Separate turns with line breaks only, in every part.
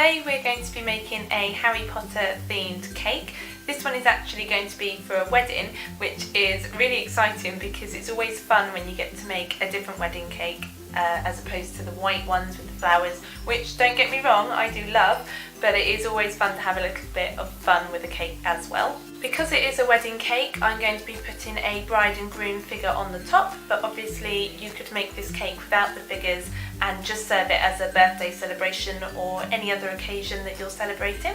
today we're going to be making a Harry Potter themed cake. This one is actually going to be for a wedding, which is really exciting because it's always fun when you get to make a different wedding cake as opposed to the white ones with the flowers, which, don't get me wrong, I do love, but it is always fun to have a little bit of fun with the cake as well. Because it is a wedding cake, I'm going to be putting a bride and groom figure on the top, but obviously you could make this cake without the figures and just serve it as a birthday celebration or any other occasion that you're celebrating.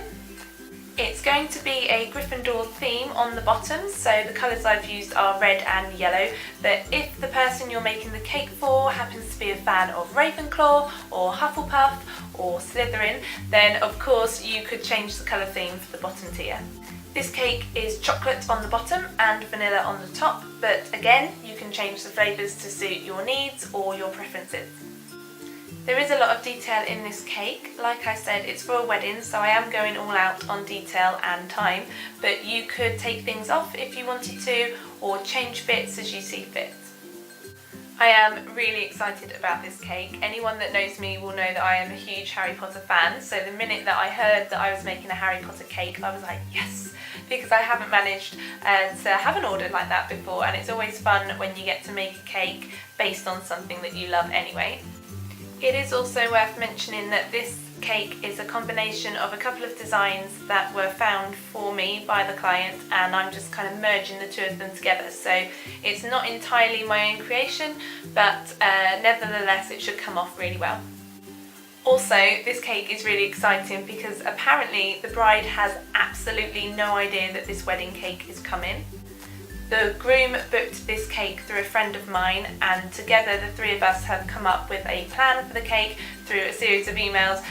It's going to be a Gryffindor theme on the bottom, so the colours I've used are red and yellow, but if the person you're making the cake for happens to be a fan of Ravenclaw or Hufflepuff or Slytherin, then of course you could change the colour theme for the bottom tier. This cake is chocolate on the bottom and vanilla on the top, but again you can change the flavours to suit your needs or your preferences. There is a lot of detail in this cake. Like I said, it's for a wedding, so I am going all out on detail and time, but you could take things off if you wanted to, or change bits as you see fit. I am really excited about this cake. Anyone that knows me will know that I am a huge Harry Potter fan, so the minute that I heard that I was making a Harry Potter cake, I was like, yes, because I haven't managed to have an order like that before, and it's always fun when you get to make a cake based on something that you love anyway. It is also worth mentioning that this cake is a combination of a couple of designs that were found for me by the client, and I'm just kind of merging the two of them together, so it's not entirely my own creation, but nevertheless it should come off really well. Also, this cake is really exciting because apparently the bride has absolutely no idea that this wedding cake is coming. The groom booked this cake through a friend of mine, and together the three of us have come up with a plan for the cake through a series of emails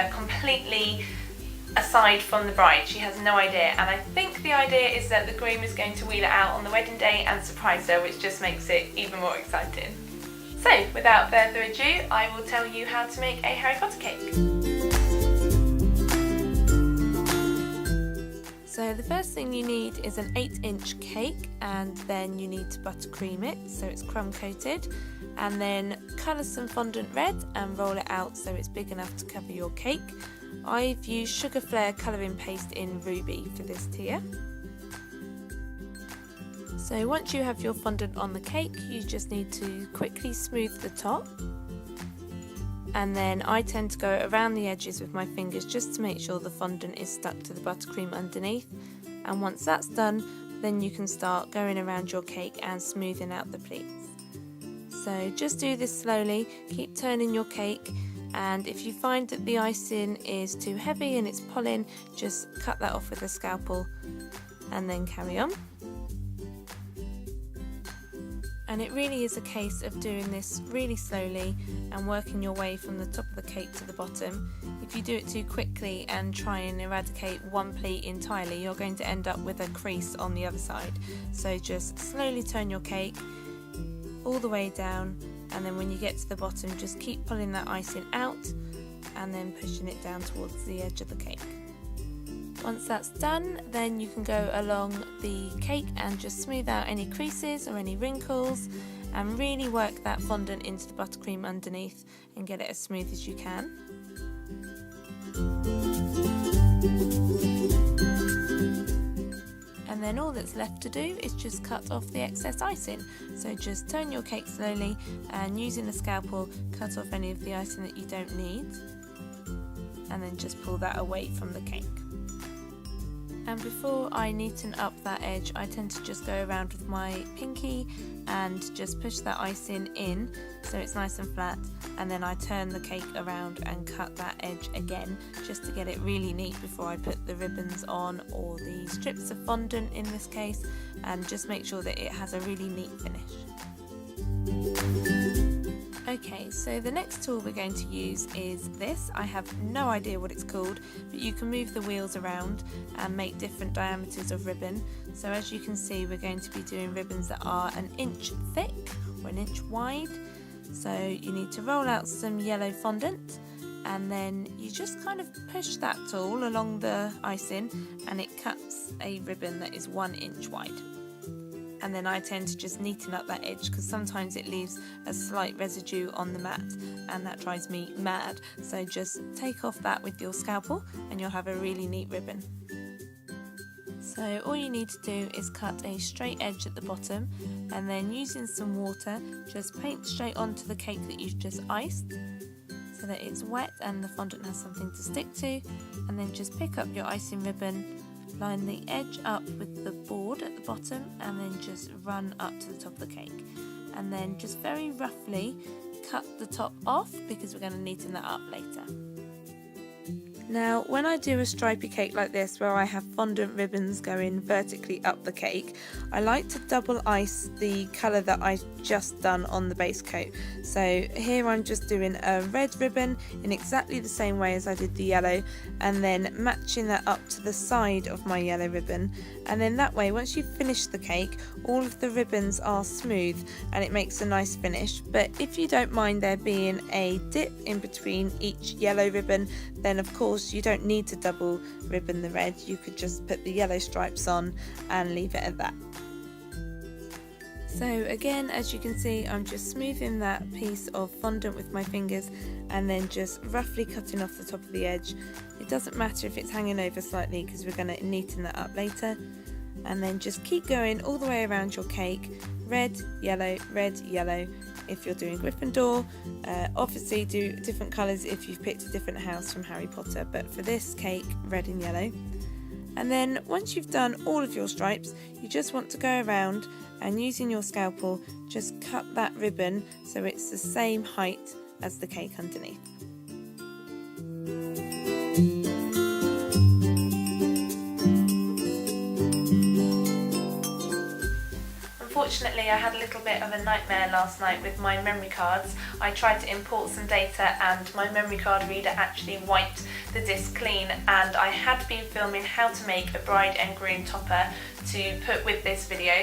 completely aside from the bride. She has no idea, and I think the idea is that the groom is going to wheel it out on the wedding day and surprise her, which just makes it even more exciting. So without further ado, I will tell you how to make a Harry Potter cake. So the first thing you need is an 8-inch cake, and then you need to buttercream it so it's crumb coated, and then colour some fondant red and roll it out so it's big enough to cover your cake. I've used Sugar Flare colouring paste in Ruby for this tier. So once you have your fondant on the cake, you just need to quickly smooth the top. And then I tend to go around the edges with my fingers just to make sure the fondant is stuck to the buttercream underneath. And once that's done, then you can start going around your cake and smoothing out the pleats. So just do this slowly, keep turning your cake, and if you find that the icing is too heavy and it's pulling, just cut that off with a scalpel and then carry on. And it really is a case of doing this really slowly and working your way from the top of the cake to the bottom. If you do it too quickly and try and eradicate one pleat entirely, you're going to end up with a crease on the other side. So just slowly turn your cake all the way down, and then when you get to the bottom, just keep pulling that icing out and then pushing it down towards the edge of the cake. Once that's done, then you can go along the cake and just smooth out any creases or any wrinkles and really work that fondant into the buttercream underneath and get it as smooth as you can. And then all that's left to do is just cut off the excess icing. So just turn your cake slowly and using a scalpel, cut off any of the icing that you don't need, and then just pull that away from the cake. And before I neaten up that edge, I tend to just go around with my pinky and just push that icing in so it's nice and flat, and then I turn the cake around and cut that edge again just to get it really neat before I put the ribbons on, or the strips of fondant in this case, and just make sure that it has a really neat finish. Okay, so the next tool we're going to use is this. I have no idea what it's called, but you can move the wheels around and make different diameters of ribbon. So as you can see, we're going to be doing ribbons that are 1 inch thick or 1 inch wide. So you need to roll out some yellow fondant, and then you just kind of push that tool along the icing and it cuts a ribbon that is 1 inch wide. and then I tend to just neaten up that edge because sometimes it leaves a slight residue on the mat and that drives me mad. So just take off that with your scalpel and you'll have a really neat ribbon. So all you need to do is cut a straight edge at the bottom and then using some water just paint straight onto the cake that you've just iced so that it's wet and the fondant has something to stick to, and then just pick up your icing ribbon, line the edge up with the board at the bottom and then just run up to the top of the cake, and then just very roughly cut the top off because we're going to neaten that up later. Now when I do a stripy cake like this where I have fondant ribbons going vertically up the cake, I like to double ice the colour that I've just done on the base coat. So here I'm just doing a red ribbon in exactly the same way as I did the yellow, and then matching that up to the side of my yellow ribbon, and then that way once you've finished the cake all of the ribbons are smooth and it makes a nice finish. But if you don't mind there being a dip in between each yellow ribbon, then of course you don't need to double ribbon the red, you could just put the yellow stripes on and leave it at that. So again, as you can see, I'm just smoothing that piece of fondant with my fingers and then just roughly cutting off the top of the edge. It doesn't matter if it's hanging over slightly because we're going to neaten that up later. And then just keep going all the way around your cake, red, yellow, if you're doing Gryffindor. Obviously do different colours if you've picked a different house from Harry Potter, but for this cake, red and yellow. And then once you've done all of your stripes, you just want to go around and using your scalpel just cut that ribbon so it's the same height as the cake underneath. Unfortunately, I had a little bit of a nightmare last night with my memory cards. I tried to import some data and my memory card reader actually wiped the disk clean, and I had been filming how to make a bride and groom topper to put with this video,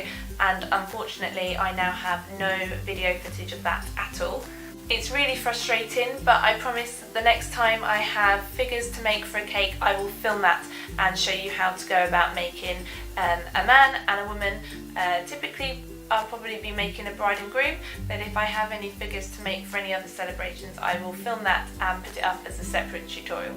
and unfortunately I now have no video footage of that at all. It's really frustrating, but I promise the next time I have figures to make for a cake I will film that and show you how to go about making a man and a woman. Typically I'll probably be making a bride and groom, but if I have any figures to make for any other celebrations I will film that and put it up as a separate tutorial.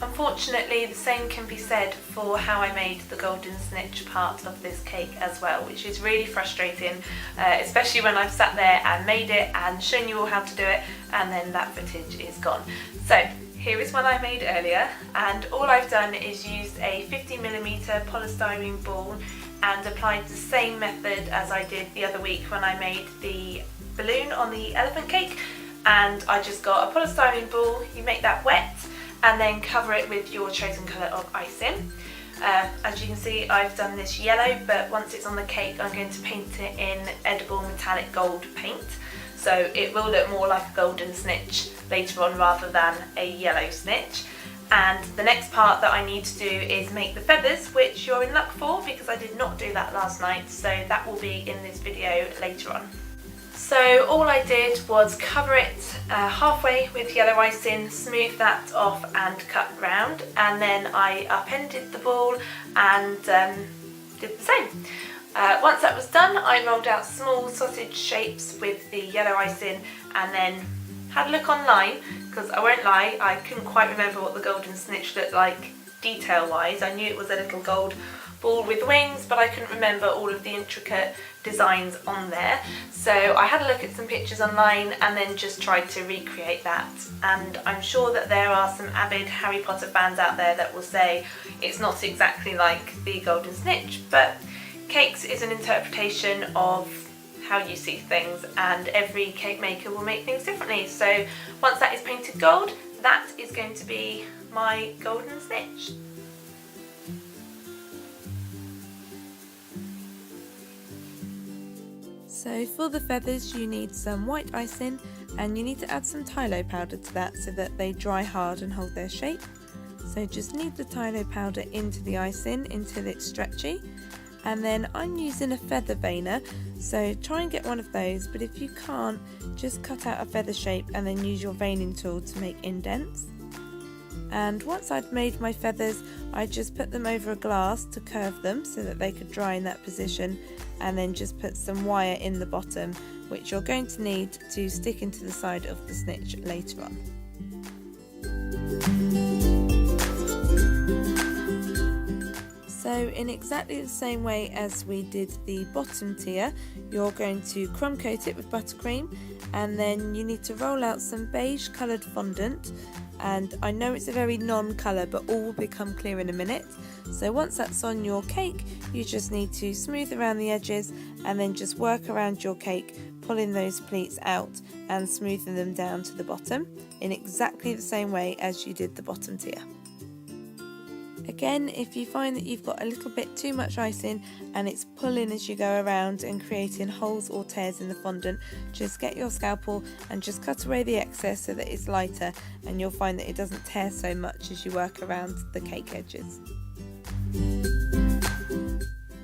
Unfortunately, the same can be said for how I made the golden snitch part of this cake as well, which is really frustrating, especially when I've sat there and made it and shown you all how to do it and then that footage is gone. So here is one I made earlier, and all I've done is used a 50mm polystyrene ball and applied the same method as I did the other week when I made the balloon on the elephant cake. And I just got a polystyrene ball, you make that wet and then cover it with your chosen colour of icing. As you can see, I've done this yellow, but once it's on the cake I'm going to paint it in edible metallic gold paint, so it will look more like a golden snitch later on rather than a yellow snitch. And the next part that I need to do is make the feathers, which you're in luck for because I did not do that last night, so that will be in this video later on. So all I did was cover it halfway with yellow icing, smooth that off and cut round, and then I upended the ball and did the same. Once that was done I rolled out small sausage shapes with the yellow icing and then had a look online, because I won't lie, I couldn't quite remember what the golden snitch looked like detail wise. I knew it was a little gold ball with wings, but I couldn't remember all of the intricate designs on there. So I had a look at some pictures online and then just tried to recreate that, and I'm sure that there are some avid Harry Potter fans out there that will say it's not exactly like the golden snitch, but cakes is an interpretation of how you see things and every cake maker will make things differently. So once that is painted gold, that is going to be my golden snitch.
So for the feathers you need some white icing and you need to add some Tylo powder to that so that they dry hard and hold their shape. So just knead the Tylo powder into the icing until it's stretchy, and then I'm using a feather veiner, so try and get one of those, but if you can't, just cut out a feather shape and then use your veining tool to make indents. And once I'd made my feathers, I just put them over a glass to curve them so that they could dry in that position, and then just put some wire in the bottom, which you're going to need to stick into the side of the snitch later on. So in exactly the same way as we did the bottom tier, you're going to crumb coat it with buttercream, and then you need to roll out some beige coloured fondant, and I know it's a very non-colour but all will become clear in a minute. So once that's on your cake, you just need to smooth around the edges and then just work around your cake, pulling those pleats out and smoothing them down to the bottom in exactly the same way as you did the bottom tier. Again, if you find that you've got a little bit too much icing and it's pulling as you go around and creating holes or tears in the fondant, just get your scalpel and just cut away the excess so that it's lighter, and you'll find that it doesn't tear so much as you work around the cake edges.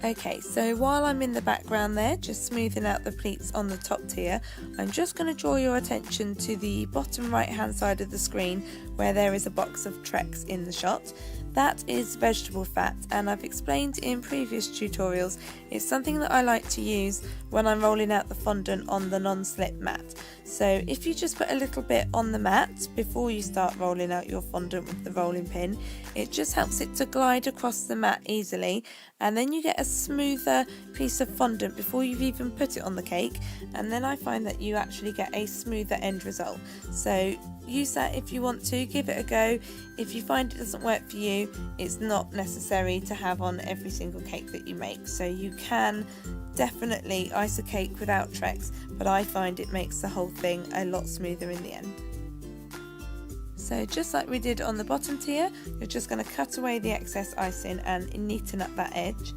Okay, so while I'm in the background there, just smoothing out the pleats on the top tier, I'm just going to draw your attention to the bottom right hand side of the screen where there is a box of Trex in the shot. That is vegetable fat, and I've explained in previous tutorials it's something that I like to use when I'm rolling out the fondant on the non-slip mat. So if you just put a little bit on the mat before you start rolling out your fondant with the rolling pin, it just helps it to glide across the mat easily, and then you get a smoother piece of fondant before you've even put it on the cake, and then I find that you actually get a smoother end result. So use that if you want to, give it a go. If you find it doesn't work for you, it's not necessary to have on every single cake that you make. So you can definitely ice a cake without Trex, but I find it makes the whole thing a lot smoother in the end. So just like we did on the bottom tier, you're just going to cut away the excess icing and neaten up that edge.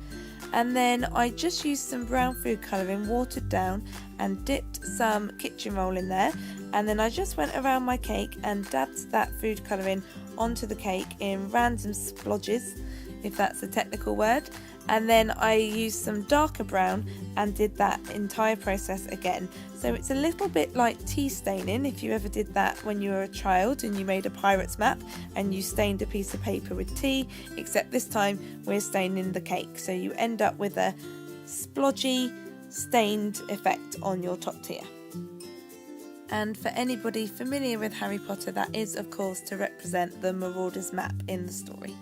And then I just used some brown food colouring, watered down, and dipped some kitchen roll in there, and then I just went around my cake and dabbed that food colouring onto the cake in random splodges, if that's a technical word, and then I used some darker brown and did that entire process again. So it's a little bit like tea staining, if you ever did that when you were a child and you made a pirate's map and you stained a piece of paper with tea, except this time we're staining the cake, so you end up with a splodgy stained effect on your top tier. And for anybody familiar with Harry Potter, that is of course to represent the Marauder's map in the story.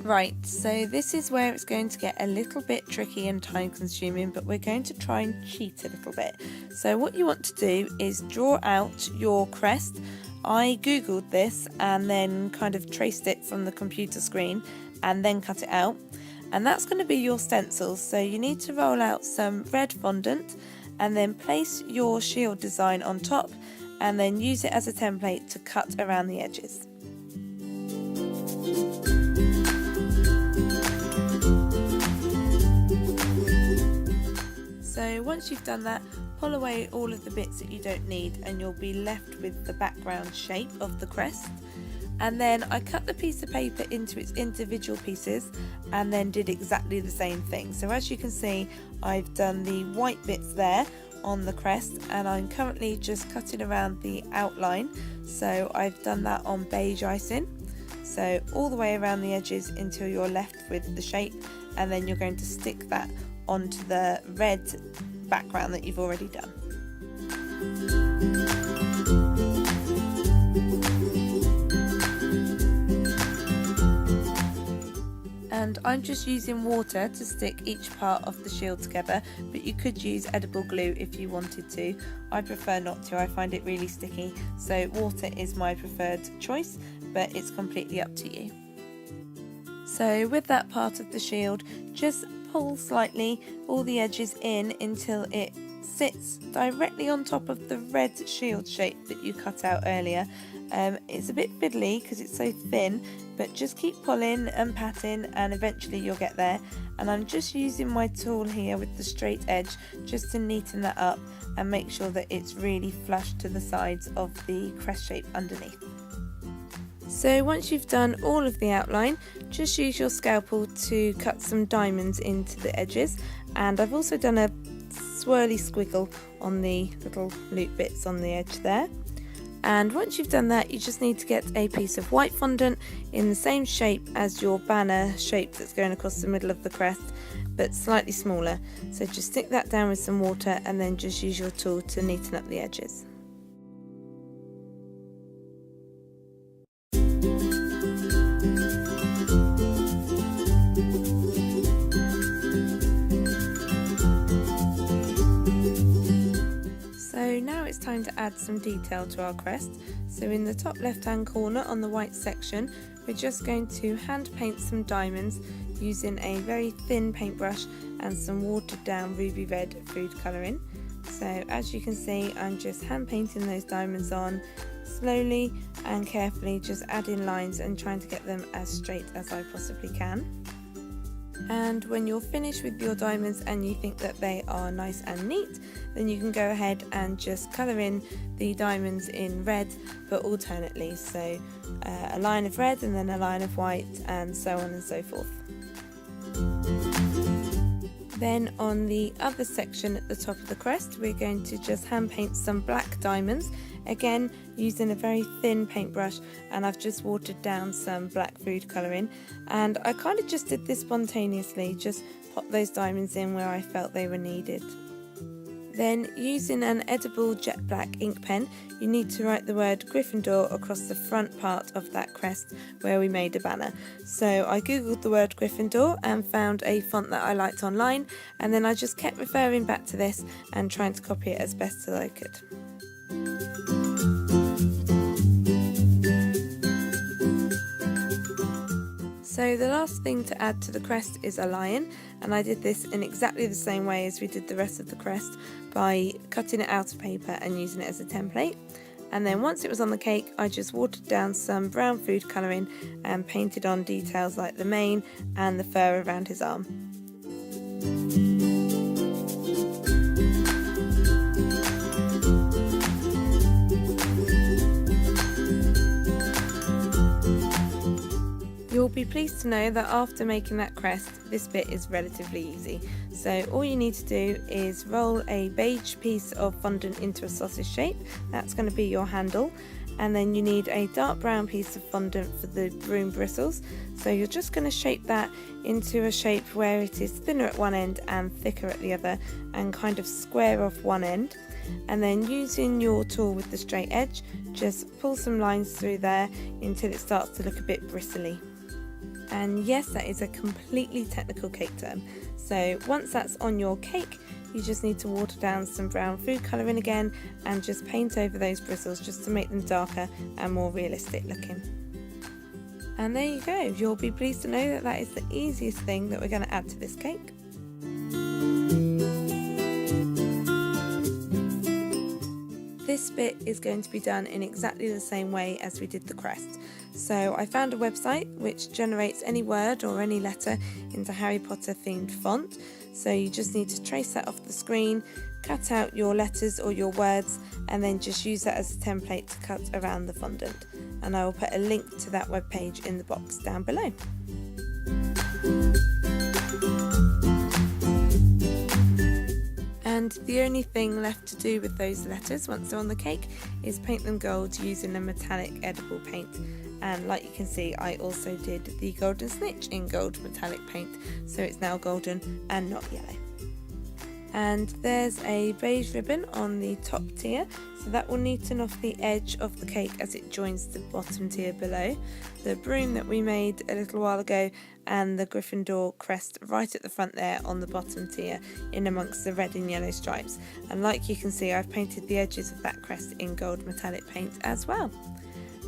Right, so this is where it's going to get a little bit tricky and time consuming, but we're going to try and cheat a little bit. So what you want to do is draw out your crest. I googled this and then kind of traced it from the computer screen and then cut it out. And that's going to be your stencil. So you need to roll out some red fondant and then place your shield design on top and then use it as a template to cut around the edges. So once you've done that, pull away all of the bits that you don't need and you'll be left with the background shape of the crest. And then I cut the piece of paper into its individual pieces and then did exactly the same thing. So as you can see, I've done the white bits there on the crest and I'm currently just cutting around the outline. So I've done that on beige icing. So all the way around the edges until you're left with the shape, and then you're going to stick that onto the red background that you've already done. And I'm just using water to stick each part of the shield together, but you could use edible glue if you wanted to. I prefer not to, I find it really sticky, so water is my preferred choice, but it's completely up to you. So with that part of the shield, just pull slightly all the edges in until it sits directly on top of the red shield shape that you cut out earlier. It's a bit fiddly because it's so thin, but just keep pulling and patting and eventually you'll get there. And I'm just using my tool here with the straight edge just to neaten that up and make sure that it's really flush to the sides of the crest shape underneath. So once you've done all of the outline, just use your scalpel to cut some diamonds into the edges, and I've also done a swirly squiggle on the little loop bits on the edge there. And once you've done that, you just need to get a piece of white fondant in the same shape as your banner shape that's going across the middle of the crest, but slightly smaller. So just stick that down with some water and then just use your tool to neaten up the edges. Now it's time to add some detail to our crest. So in the top left hand corner on the white section, we're just going to hand paint some diamonds using a very thin paintbrush and some watered down ruby red food colouring. So as you can see, I'm just hand painting those diamonds on slowly and carefully, just adding lines and trying to get them as straight as I possibly can. And when you're finished with your diamonds and you think that they are nice and neat, then you can go ahead and just colour in the diamonds in red, but alternately, so a line of red and then a line of white, and so on and so forth. Then on the other section at the top of the crest, we're going to just hand paint some black diamonds, again using a very thin paintbrush, and I've just watered down some black food colouring, and I kind of just did this spontaneously, just popped those diamonds in where I felt they were needed. Then using an edible jet black ink pen, you need to write the word Gryffindor across the front part of that crest where we made a banner. So I googled the word Gryffindor and found a font that I liked online, and then I just kept referring back to this and trying to copy it as best as I could. So the last thing to add to the crest is a lion, and I did this in exactly the same way as we did the rest of the crest, by cutting it out of paper and using it as a template. And then once it was on the cake, I just watered down some brown food colouring and painted on details like the mane and the fur around his arm. You'll be pleased to know that after making that crest, this bit is relatively easy. So all you need to do is roll a beige piece of fondant into a sausage shape. That's going to be your handle. And then you need a dark brown piece of fondant for the broom bristles. So you're just going to shape that into a shape where it is thinner at one end and thicker at the other, and kind of square off one end. And then using your tool with the straight edge, just pull some lines through there until it starts to look a bit bristly. And yes, that is a completely technical cake term. So once that's on your cake, you just need to water down some brown food colouring again and just paint over those bristles just to make them darker and more realistic looking. And there you go, you'll be pleased to know that that is the easiest thing that we're going to add to this cake. This bit is going to be done in exactly the same way as we did the crest. So I found a website which generates any word or any letter into Harry Potter themed font. So you just need to trace that off the screen, cut out your letters or your words, and then just use that as a template to cut around the fondant. And I will put a link to that webpage in the box down below. And the only thing left to do with those letters once they're on the cake is paint them gold using a metallic edible paint. And like you can see, I also did the golden snitch in gold metallic paint, so it's now golden and not yellow. And there's a beige ribbon on the top tier, so that will neaten off the edge of the cake as it joins the bottom tier below. The broom that we made a little while ago, and the Gryffindor crest right at the front there on the bottom tier in amongst the red and yellow stripes. And like you can see, I've painted the edges of that crest in gold metallic paint as well.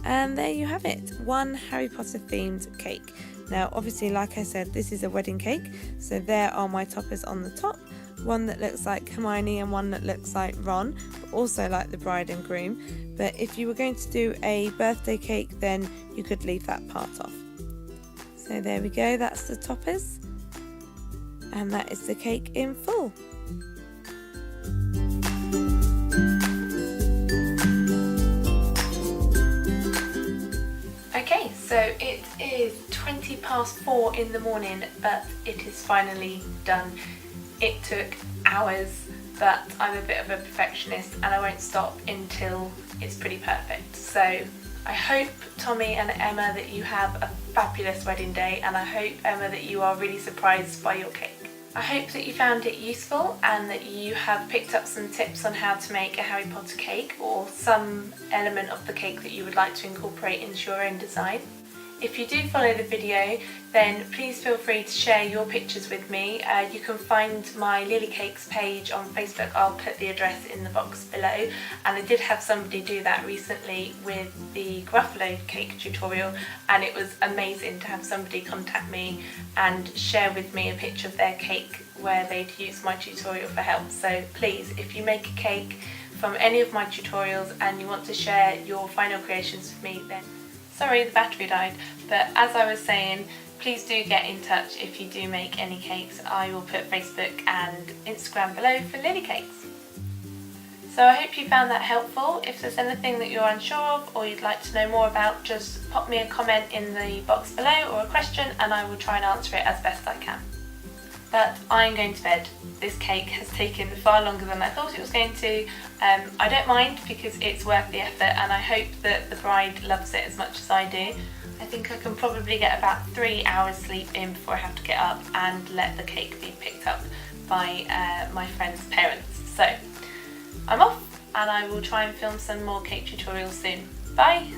And there you have it, one Harry Potter themed cake. Now obviously, like I said, this is a wedding cake, so there are my toppers on the top. One that looks like Hermione and one that looks like Ron, but also like the bride and groom. But if you were going to do a birthday cake, then you could leave that part off. So there we go, that's the toppers. And that is the cake in full.
Okay, So it is 4:20 in the morning, but it is finally done. It took hours, but I'm a bit of a perfectionist and I won't stop until it's pretty perfect. So I hope, Tommy and Emma, that you have a fabulous wedding day, and I hope, Emma, that you are really surprised by your cake. I hope that you found it useful and that you have picked up some tips on how to make a Harry Potter cake, or some element of the cake that you would like to incorporate into your own design. If you do follow the video, then please feel free to share your pictures with me. You can find my Lily Cakes page on Facebook. I'll put the address in the box below, and I did have somebody do that recently with the Gruffalo cake tutorial, and it was amazing to have somebody contact me and share with me a picture of their cake where they'd used my tutorial for help. So please, if you make a cake from any of my tutorials and you want to share your final creations with me, then sorry, the battery died, but as I was saying, please do get in touch if you do make any cakes. I will put Facebook and Instagram below for Lily Cakes. So I hope you found that helpful. If there's anything that you're unsure of or you'd like to know more about, just pop me a comment in the box below or a question, and I will try and answer it as best I can. But I'm going to bed. This cake has taken far longer than I thought it was going to. I don't mind, because it's worth the effort, and I hope that the bride loves it as much as I do. I think I can probably get about 3 hours sleep in before I have to get up and let the cake be picked up by my friend's parents. So I'm off, and I will try and film some more cake tutorials soon. Bye!